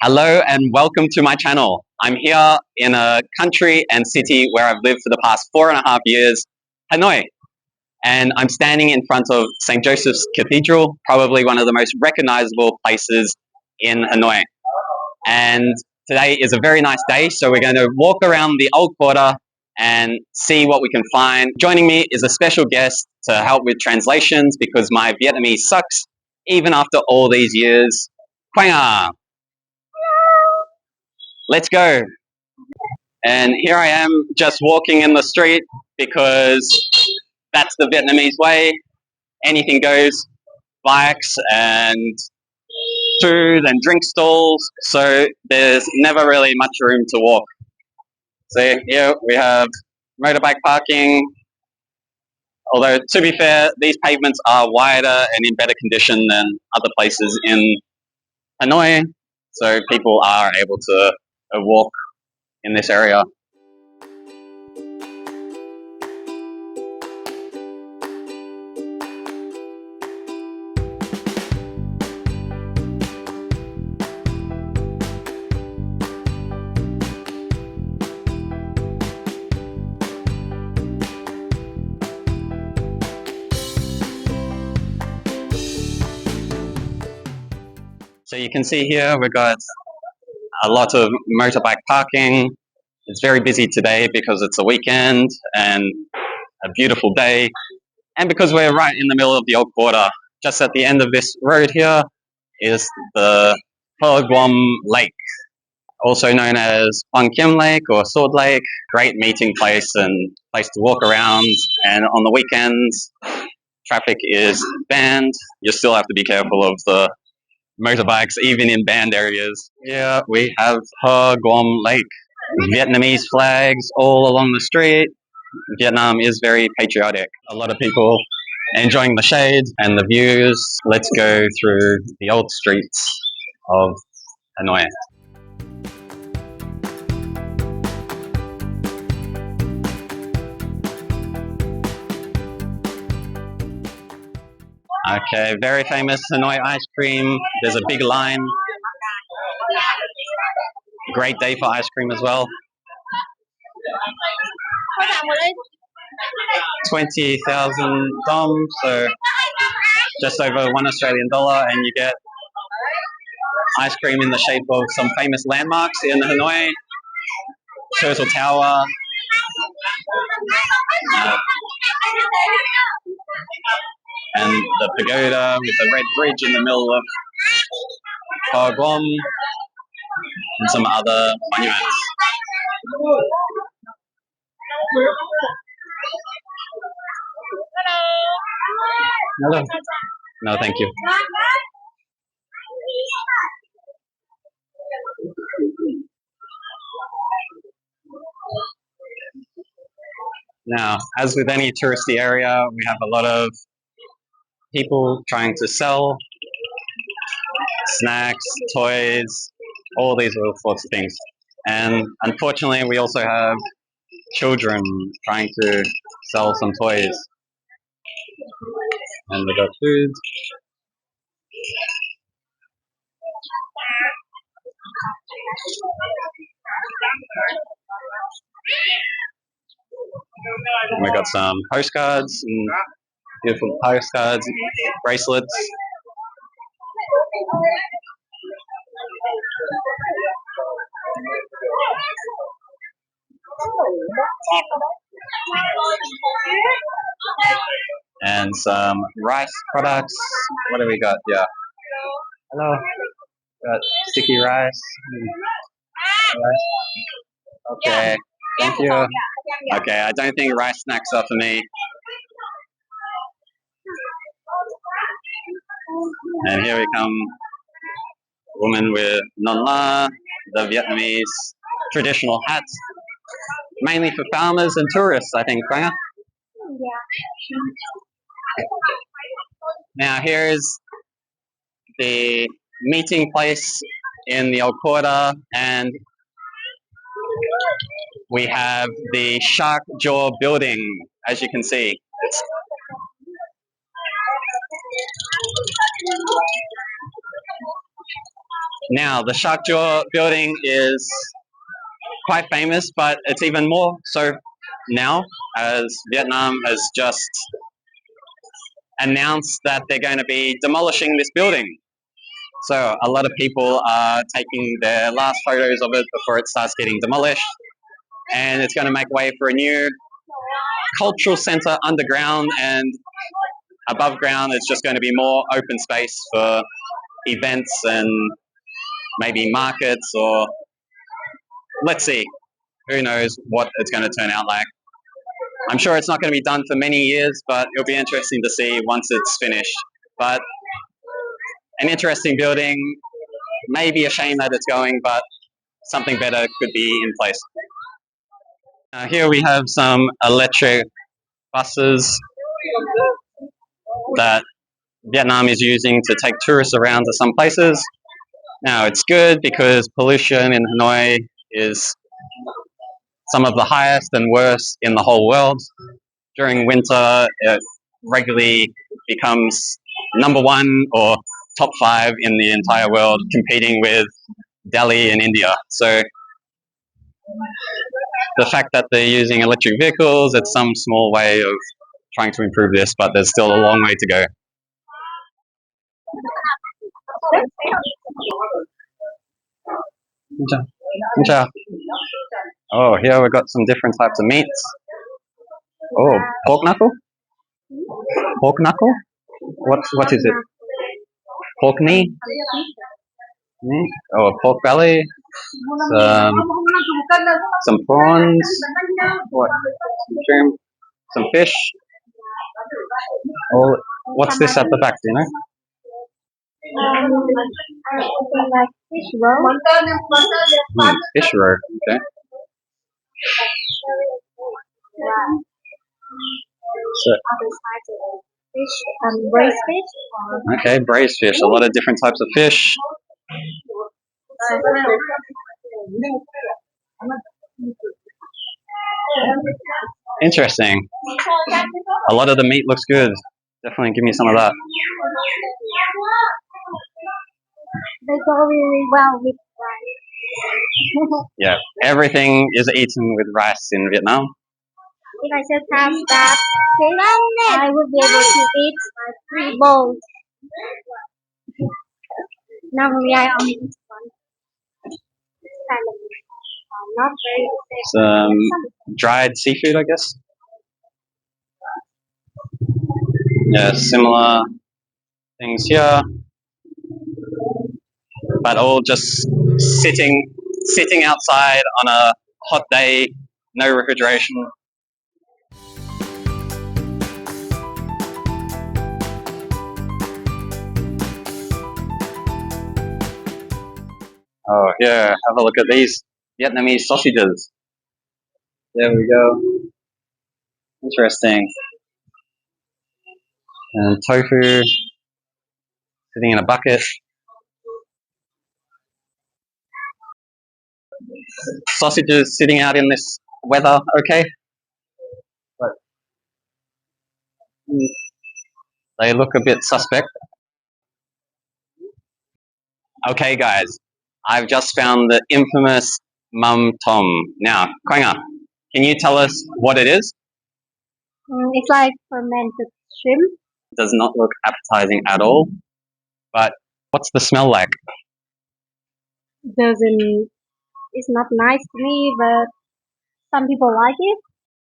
Hello and welcome to my channel. I'm here in a country and city where I've lived for the past 4.5 years, Hanoi. And I'm standing in front of St. Joseph's Cathedral, probably one of the most recognizable places in Hanoi. And today is a very nice day, so we're going to walk around the old quarter and see what we can find. Joining me is a special guest to help with translations because my Vietnamese sucks, even after all these years. Quang à. Let's go. And here I am just walking in the street because that's the Vietnamese way. Anything goes, bikes and food and drink stalls. So there's never really much room to walk. So here we have motorbike parking. Although to be fair, these pavements are wider and in better condition than other places in Hanoi. So people are able to walk in this area. So you can see here we've got a lot of motorbike parking. It's very busy today because it's a weekend and a beautiful day. And because we're right in the middle of the old quarter, just at the end of this road here is the Pho Guam Lake, also known as Bang Kim Lake or Sword Lake. Great meeting place and place to walk around. And on the weekends, traffic is banned. You still have to be careful of the motorbikes, even in banned areas. Here we have Pho Guam Lake. Vietnamese flags all along the street. Vietnam is very patriotic. A lot of people enjoying the shade and the views. Let's go through the old streets of Hanoi. Okay, very famous Hanoi ice cream. There's a big line. Great day for ice cream as well. 20,000 dom, so just over $1 Australian, and you get ice cream in the shape of some famous landmarks in Hanoi. Turtle Tower. And the pagoda with the red bridge in the middle of Pho Guam and some other monuments. Hello. No, thank you. Now, as with any touristy area, we have a lot of people trying to sell snacks, toys, all these little sorts of things. And unfortunately, we also have children trying to sell some toys. And we got food. And we got some postcards and beautiful postcards, bracelets. And some rice products. What do we got? Yeah. Hello. Got sticky rice. Okay. Thank you. Okay, I don't think rice snacks are for me. And here we come, woman with non la, the Vietnamese traditional hat, mainly for farmers and tourists, I think, Quang. Now here's the meeting place in the old quarter, and we have the Shark Jaw building, as you can see. Now, the Shark Jaw building is quite famous, but it's even more so now as Vietnam has just announced that they're going to be demolishing this building. So a lot of people are taking their last photos of it before it starts getting demolished. And it's going to make way for a new cultural center underground, and above ground it's just going to be more open space for events and maybe markets, or let's see, who knows what it's going to turn out like. I'm sure it's not going to be done for many years, but it'll be interesting to see once it's finished. But an interesting building, maybe a shame that it's going, but something better could be in place. Here we have some electric buses that Vietnam is using to take tourists around to some places. Now, it's good because pollution in Hanoi is some of the highest and worst in the whole world. During winter, it regularly becomes number one or top 5 in the entire world, competing with Delhi in India. So the fact that they're using electric vehicles, it's some small way of trying to improve this, but there's still a long way to go. Oh, here we've got some different types of meats. Oh, pork knuckle? Pork knuckle? What is it? Pork knee? Oh, pork belly. Some prawns. What? Some shrimp. Some fish. Oh, what's this at the back? Do you know? Like fish roll. Fish roll. Okay. So, Fish, braised fish. okay, braised fish. A lot of different types of fish. Interesting. A lot of the meat looks good. Definitely give me some of that. They go really well with rice. Yeah, everything is eaten with rice in Vietnam. If I just have that fish, I would be able to eat like 3 bowls. Normally, I only eat one. It's kind of not very Some dried seafood, I guess. Yeah, similar things here, but all just sitting outside on a hot day, no refrigeration. Oh, here, have a look at these Vietnamese sausages. There we go. Interesting. And tofu sitting in a bucket. Sausages sitting out in this weather, okay? But they look a bit suspect. Okay, guys, I've just found the infamous mum tom. Now, Koinga, can you tell us what it is? It's like fermented shrimp. It does not look appetizing at all. But what's the smell like? It's not nice to me, but some people like it.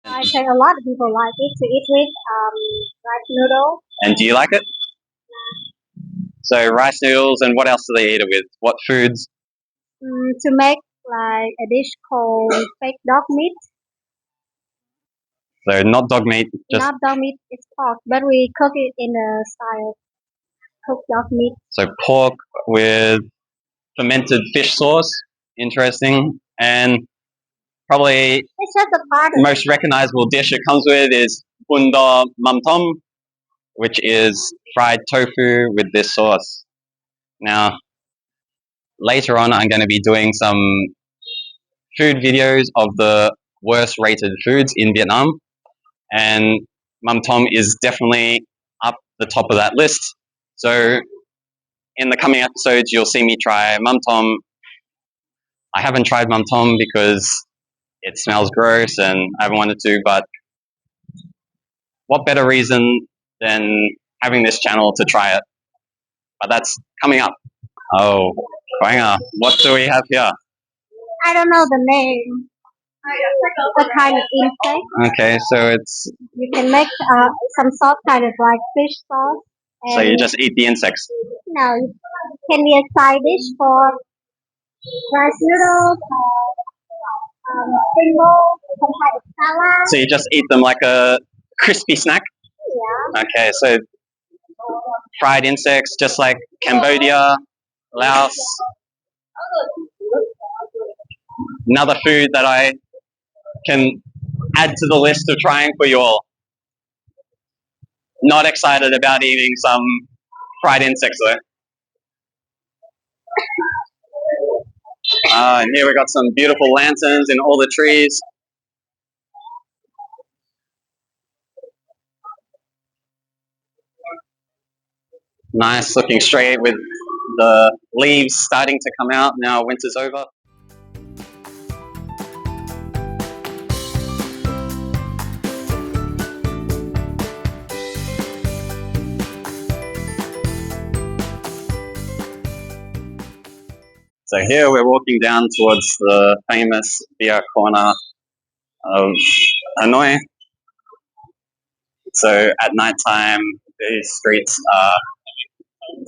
I think a lot of people like it to eat with rice noodle. And do you like it? So rice noodles, and what else do they eat it with? What foods? To make like a dish called fake dog meat. So not dog meat, just Not dog meat, it's pork, but we cook it in the style cooked dog meat. so pork with fermented fish sauce. Interesting. And probably It's just a part the of most recognizable dish it comes with is bun do mam tom, which is fried tofu with this sauce. Now, later on, I'm going to be doing some food videos of the worst rated foods in Vietnam, and mam tom is definitely up the top of that list. So in the coming episodes, you'll see me try mum tom. I haven't tried mum tom because it smells gross and I haven't wanted to, but what better reason than having this channel to try it? But that's coming up. Oh, Koanga, what do we have here? I don't know the name. What kind of insect? Okay, so it's You can make some sauce, kind of like fish sauce. so you And just eat the insects. no, it can be a side dish for rice noodles, singles, some kind of salad. So you just eat them like a crispy snack. Yeah. Okay, so fried insects, just like Cambodia, Laos. Another food that I can add to the list of trying for you all. Not excited about eating some fried insects though. And here we got some beautiful lanterns in all the trees. Nice looking straight with the leaves starting to come out now winter's over. So here we're walking down towards the famous beer corner of Hanoi. So at night time, these streets are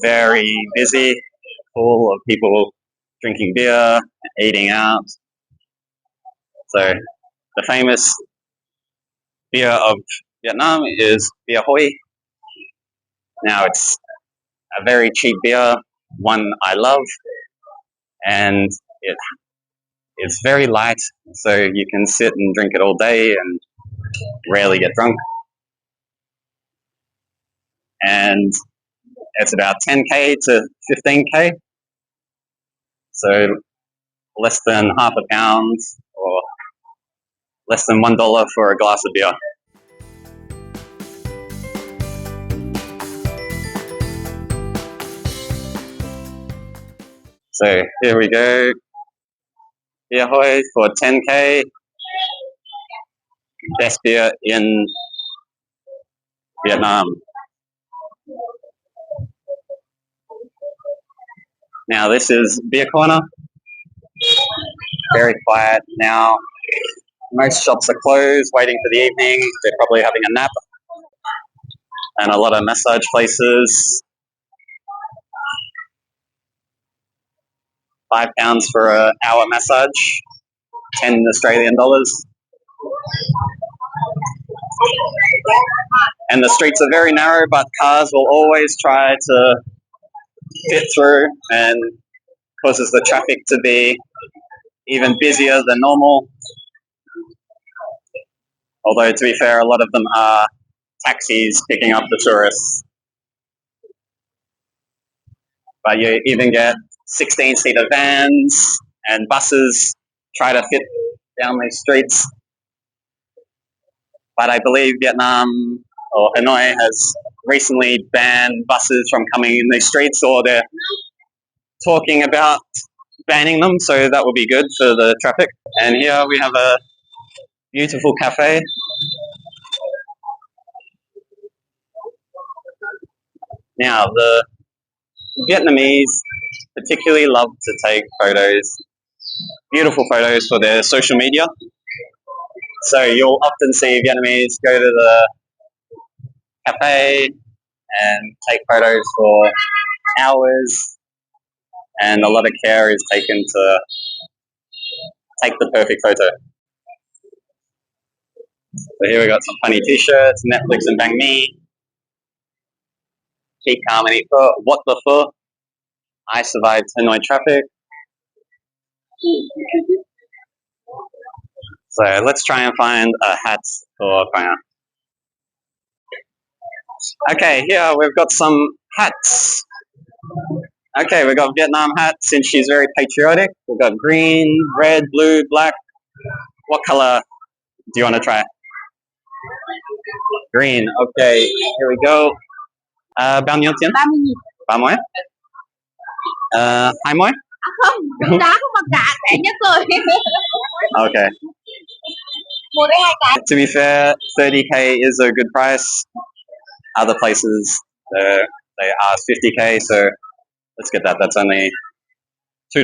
very busy, full of people drinking beer, eating out. So the famous beer of Vietnam is beer Hoi. Now it's a very cheap beer, one I love, and it is very light, so you can sit and drink it all day and rarely get drunk. And it's about 10k to 15k, so less than half a pound or less than $1 for a glass of beer. So here we go, beer Hoi for 10k, best beer in Vietnam. Now this is beer corner, very quiet now. Most shops are closed, waiting for the evening. They're probably having a nap. And a lot of massage places. £5 for an hour massage, 10 Australian dollars. And the streets are very narrow, but cars will always try to fit through and causes the traffic to be even busier than normal. Although, to be fair, a lot of them are taxis picking up the tourists. But you even get 16-seater vans and buses try to fit down these streets. But I believe Vietnam or Hanoi has recently banned buses from coming in these streets, or they're talking about banning them, so that will be good for the traffic. And here we have a beautiful cafe. Now, the Vietnamese particularly love to take photos, beautiful photos for their social media. So you'll often see Vietnamese go to the cafe and take photos for hours, and a lot of care is taken to take the perfect photo. So here we got some funny t-shirts, Netflix and Bang Me. Keep calm and eat pho. What the pho? I survived Hanoi traffic. So let's try and find a hat for Korea. Okay, here we've got some hats. Okay, we've got Vietnam hats since she's very patriotic. We've got green, red, blue, black. What color do you want to try? Green. Okay, here we go. Bao nhiêu tiền? 30.000. 30 ấy? Hanoi? Không, con đá con mặt nạ rẻ nhất rồi. Okay. Mua đấy 2 cái. To be fair, 30k is a good price. Other places, they ask 50k, so let's get that. That's only $2.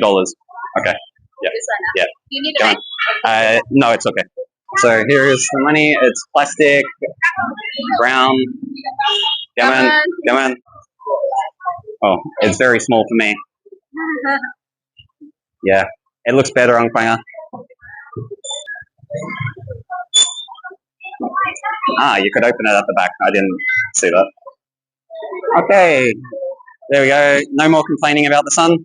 Okay. Yeah. Yeah. You need Come on. No, it's okay. So here is the money. It's plastic, brown. Come on. Come on. Oh, it's very small for me. Yeah. It looks better on Kwanga. You could open it at the back. I didn't see that. Okay. There we go. No more complaining about the sun.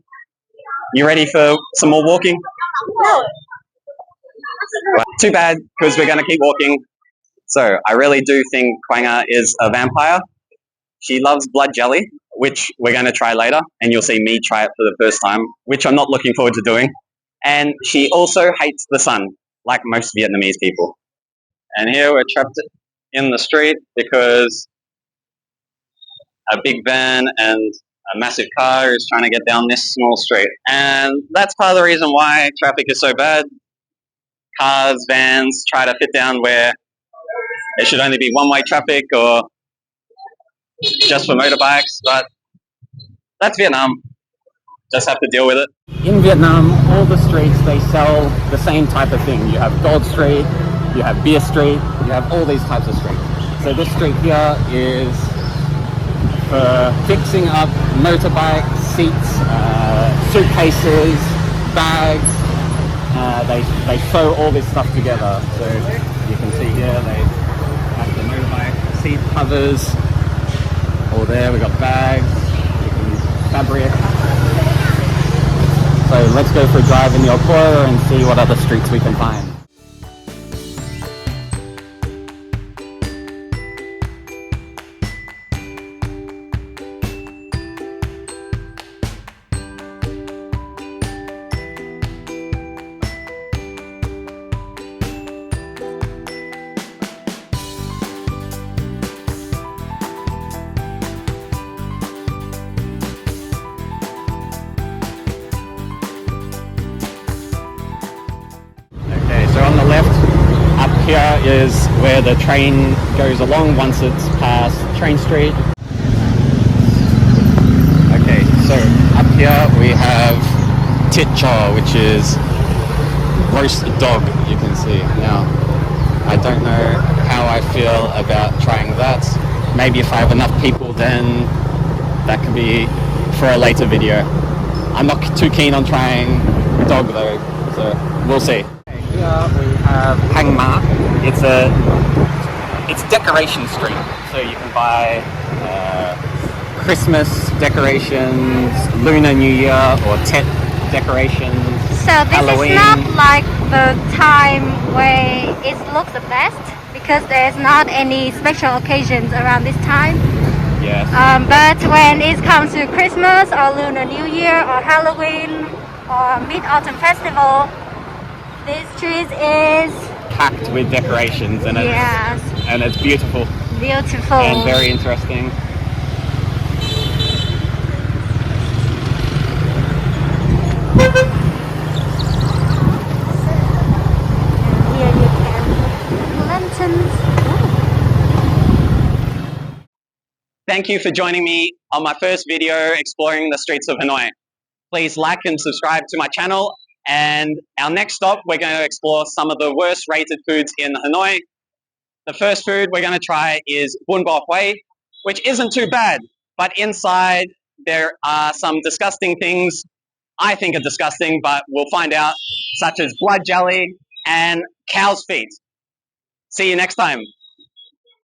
You ready for some more walking? No. Well, too bad, because we're going to keep walking. So I really do think Kwanga is a vampire. She loves blood jelly, which we're going to try later, and you'll see me try it for the first time, which I'm not looking forward to doing. And she also hates the sun, like most Vietnamese people. And here we're trapped in the street because a big van and a massive car is trying to get down this small street. And that's part of the reason why traffic is so bad. Cars, vans try to fit down where there should only be one-way traffic or just for motorbikes, but that's Vietnam. Just have to deal with it. In Vietnam, all the streets, they sell the same type of thing. You have Dog Street, you have Beer Street, you have all these types of streets. So this street here is for fixing up motorbikes, seats, suitcases, bags. They sew all this stuff together. So you can see here they have the motorbike seat covers. Or there we got bags, fabric. So let's go for a drive in the Alcora and see what other streets we can find. So on the left, up here is where the train goes along once it's past Train Street. Okay, so up here we have Tit Chaw, which is roast dog, you can see. Now, I don't know how I feel about trying that. Maybe if I have enough people, then that could be for a later video. I'm not too keen on trying dog though, so we'll see. Here we have Hang Ma. It's decoration street, so you can buy Christmas decorations, Lunar New Year, or Tet decorations. So this Halloween. is not like the time where it looks the best because there's not any special occasions around this time. Yes. But when it comes to Christmas or Lunar New Year or Halloween or Mid-Autumn Festival, this street is Packed with decorations, and it's beautiful beautiful and very interesting. Here you can lanterns. Thank you for joining me on my first video exploring the streets of Hanoi. Please like and subscribe to my channel. And our next stop, we're going to explore some of the worst rated foods in Hanoi. The first food we're going to try is bun bò Huay, which isn't too bad, but inside there are some disgusting things I think are disgusting, but we'll find out, such as blood jelly and cow's feet. See you next time.